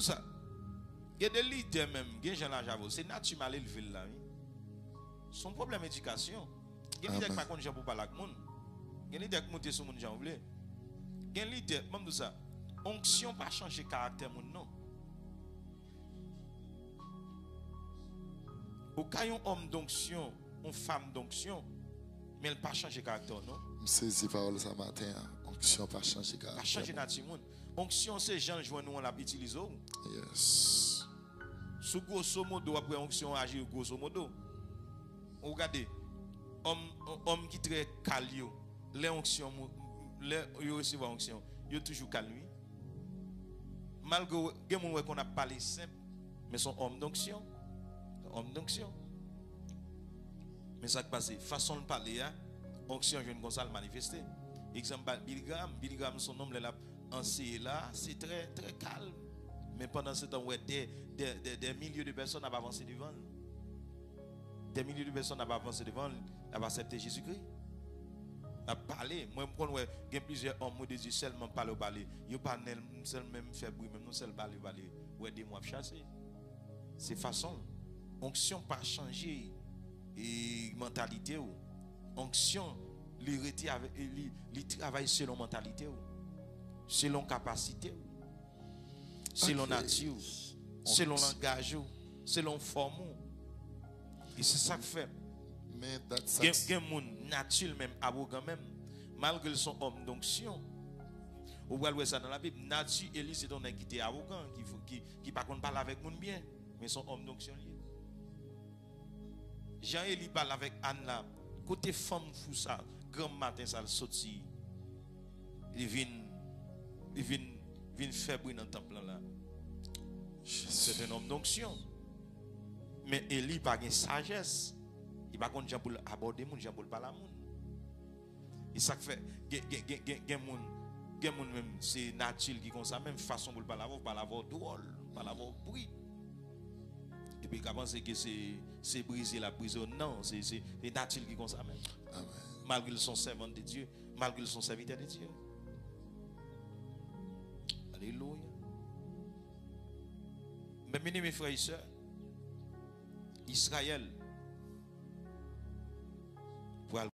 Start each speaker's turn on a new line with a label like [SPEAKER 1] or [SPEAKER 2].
[SPEAKER 1] tout ça. Il y a des leaders même, il y a des gens là, c'est naturel élevé là. Son problème d'éducation. Il y a des leaders qui ne sont pas parler avec le monde. Il y a des leaders qui montent sur le monde, j'en voulais. Il y a des leaders, même tout ça. Onction pas changer caractère monde non. Au cas où un homme d'onction, une femme d'onction, mais elle pas changer caractère non.
[SPEAKER 2] Saisi parole ce matin, onction pas changer caractère.
[SPEAKER 1] Pas changer nature monde. Onction c'est gens joint nous on l'a utilisé.
[SPEAKER 2] Yes.
[SPEAKER 1] Sous grosso modo après onction agir grosso modo. Regardez homme qui très calio, les onctions les yo recevoir onction, yo toujours calme. Malgré qu'on a parlé simple, mais son homme d'onction. Homme d'onction. Mais ça qui passe, façon de parler, onction jeune comme ça le manifester. Exemple, Billy Graham, son nom, là, enseigné là, c'est très, très calme. Mais pendant ce temps, ouais, des milliers de personnes n'ont pas avancé devant. Des milliers de personnes n'ont pas avancé devant, n'ont pas accepté Jésus-Christ. A parlé, moi je connais il y a plusieurs hommes de Dieu seulement parler au balai. Yo pas seulement même faire bruit même non seul balai ouais des mois chasser. C'est façon onction pas changer et mentalité ou onction li avec li travaille selon mentalité ou selon capacité ou selon nature selon langage ou selon forme et c'est ça que fait.
[SPEAKER 2] Mais that's
[SPEAKER 1] gen moun nature même arrogant même malgré son homme d'onction. Ou voit ça dans la Bible, nature Élie c'est un qui était arrogant qui par contre parle avec moun bien mais son homme d'onction lié. Jean-Élie parle avec Anna côté femme fou ça grand matin ça le sorti il vient faire bruit dans le temple là. C'est un homme d'onction. Mais Élie pas de sagesse. Il va contre Jean pour aborder moun, Jean pour parler à moun. Et ça fait gen moun même c'est naturel qui comme ça même façon pour parler avoir drôle, parler avoir bruit. Et puis qu'avant c'est que c'est briser la prison non, c'est naturel qui comme ça même.
[SPEAKER 2] Amen.
[SPEAKER 1] Malgré son servant de Dieu, malgré son serviteur de Dieu. Alléluia. Mes frères et sœurs, Israël